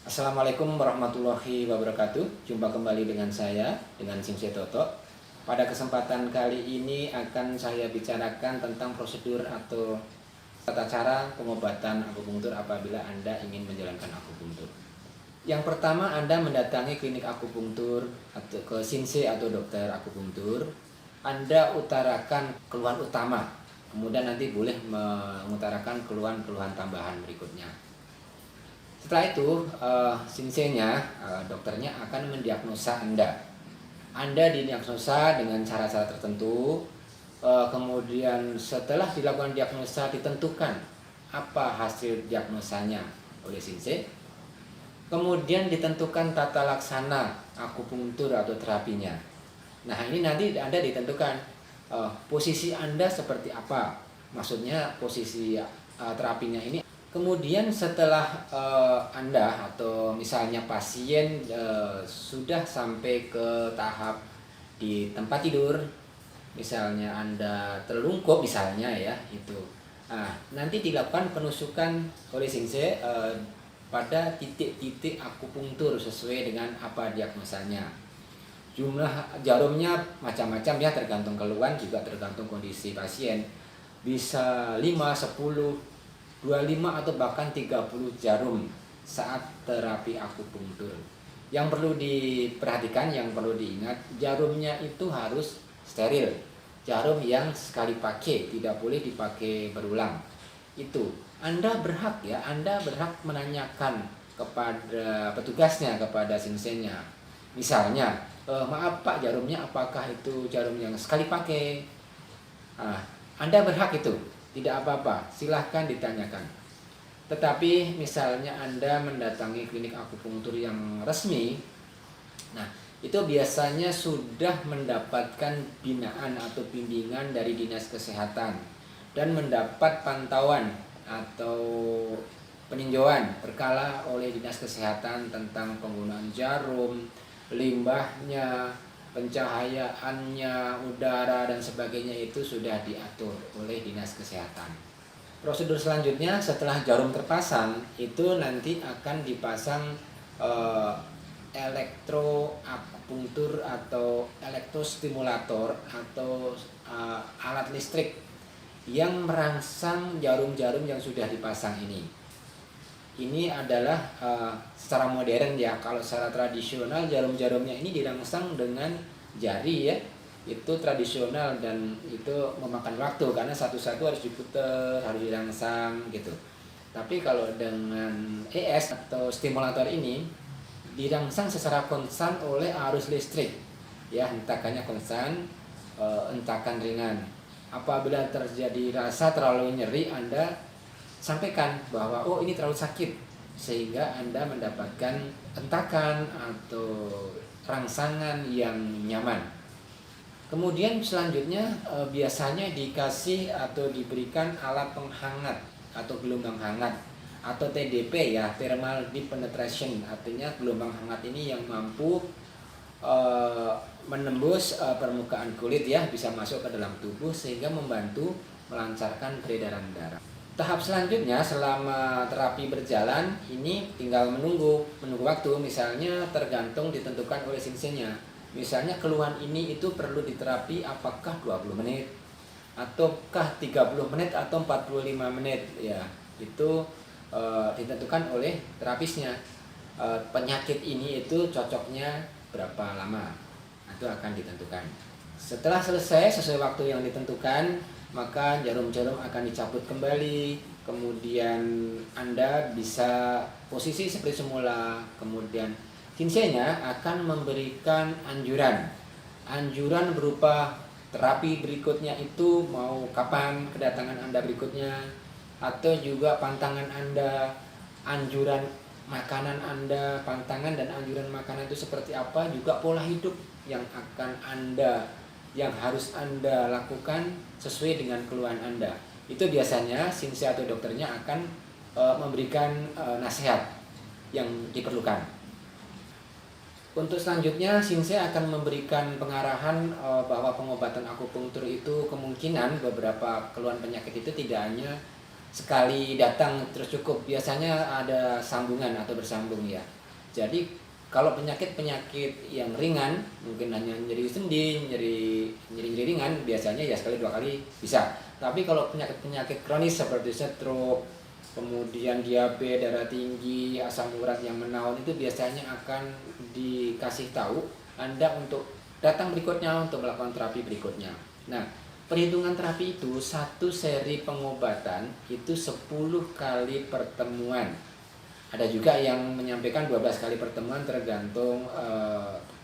Assalamualaikum warahmatullahi wabarakatuh. Jumpa kembali dengan saya, dengan Simse Toto. Pada kesempatan kali ini akan saya bicarakan tentang prosedur atau tata cara pengobatan akupunktur apabila Anda ingin menjalankan akupunktur. Yang pertama, Anda mendatangi klinik akupunktur atau ke Shinse atau dokter akupunktur. Anda utarakan keluhan utama, kemudian nanti boleh mengutarakan keluhan-keluhan tambahan berikutnya. Setelah itu, Shinsei-nya, dokternya akan mendiagnosa Anda. Anda didiagnosa dengan cara-cara tertentu. Kemudian setelah dilakukan diagnosa ditentukan apa hasil diagnosanya oleh Shinsei. Kemudian ditentukan tata laksana akupunktur atau terapinya. Nah, ini nanti Anda ditentukan posisi Anda seperti apa. Maksudnya posisi terapinya ini. Kemudian setelah Anda atau misalnya pasien sudah sampai ke tahap di tempat tidur, misalnya Anda terlungkup misalnya ya itu. Nah, nanti dilakukan penusukan oleh Shinsei pada titik-titik akupunktur sesuai dengan apa diagnosanya. Jumlah jarumnya macam-macam ya, tergantung keluhan juga tergantung kondisi pasien. Bisa 5, 10, 25 atau bahkan 30 jarum saat terapi akupunktur. Yang perlu diperhatikan, yang perlu diingat, jarumnya itu harus steril. Jarum yang sekali pakai, tidak boleh dipakai berulang. Itu Anda berhak ya, Anda berhak menanyakan kepada petugasnya, kepada Shinsei-nya. Misalnya, maaf Pak, jarumnya apakah itu jarum yang sekali pakai? Nah, Anda berhak itu. Tidak apa-apa, silahkan ditanyakan. Tetapi misalnya Anda mendatangi klinik akupunktur yang resmi, nah itu biasanya sudah mendapatkan binaan atau bimbingan dari dinas kesehatan dan mendapat pantauan atau peninjauan berkala oleh dinas kesehatan tentang penggunaan jarum, limbahnya, pencahayaannya, udara dan sebagainya itu sudah diatur oleh dinas kesehatan. Prosedur selanjutnya setelah jarum terpasang itu nanti akan dipasang elektroakupunktur atau elektrostimulator atau alat listrik yang merangsang jarum-jarum yang sudah dipasang ini. Ini adalah secara modern ya. Kalau secara tradisional jarum-jarumnya ini dirangsang dengan jari ya, itu tradisional dan itu memakan waktu karena satu-satu harus diputar, harus dirangsang gitu. Tapi kalau dengan ES atau stimulator ini dirangsang secara konstan oleh arus listrik ya, hentakannya konstan, hentakan ringan. Apabila terjadi rasa terlalu nyeri, Anda sampaikan bahwa oh ini terlalu sakit, sehingga Anda mendapatkan hentakan atau rangsangan yang nyaman. Kemudian selanjutnya biasanya dikasih atau diberikan alat penghangat atau gelombang hangat atau TDP ya, thermal deep penetration, artinya gelombang hangat ini yang mampu menembus permukaan kulit ya, bisa masuk ke dalam tubuh sehingga membantu melancarkan peredaran darah. Tahap selanjutnya selama terapi berjalan ini tinggal menunggu waktu, misalnya tergantung ditentukan oleh Shinsei-nya. Misalnya keluhan ini itu perlu diterapi apakah 20 menit ataukah 30 menit atau 45 menit ya. Itu ditentukan oleh terapisnya. Penyakit ini itu cocoknya berapa lama. Itu akan ditentukan. Setelah selesai sesuai waktu yang ditentukan, maka jarum-jarum akan dicabut kembali, kemudian Anda bisa posisi seperti semula. Kemudian Shinsei-nya akan memberikan anjuran berupa terapi berikutnya itu mau kapan kedatangan Anda berikutnya, atau juga pantangan Anda, anjuran makanan Anda, pantangan dan anjuran makanan itu seperti apa, juga pola hidup yang harus Anda lakukan sesuai dengan keluhan Anda. Itu biasanya Shinsei atau dokternya akan memberikan nasihat yang diperlukan. Untuk selanjutnya Shinsei akan memberikan pengarahan bahwa pengobatan akupunktur itu kemungkinan beberapa keluhan penyakit itu tidak hanya sekali datang terus cukup, biasanya ada sambungan atau bersambung ya. Jadi kalau penyakit-penyakit yang ringan mungkin hanya nyeri sendi, nyeri ringan, biasanya ya sekali 2 kali bisa. Tapi kalau penyakit-penyakit kronis seperti stroke, kemudian diabetes, darah tinggi, asam urat yang menaun, itu biasanya akan dikasih tahu Anda untuk datang berikutnya untuk melakukan terapi berikutnya. Nah, perhitungan terapi itu satu seri pengobatan itu 10 kali pertemuan. Ada juga yang menyampaikan 12 kali pertemuan, tergantung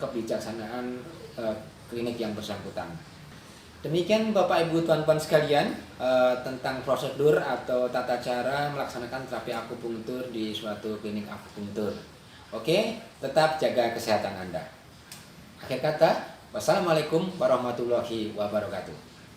kebijaksanaan klinik yang bersangkutan. Demikian Bapak Ibu Tuan-tuan sekalian tentang prosedur atau tata cara melaksanakan terapi akupunktur di suatu klinik akupunktur. Oke, tetap jaga kesehatan Anda. Akhir kata, wassalamualaikum warahmatullahi wabarakatuh.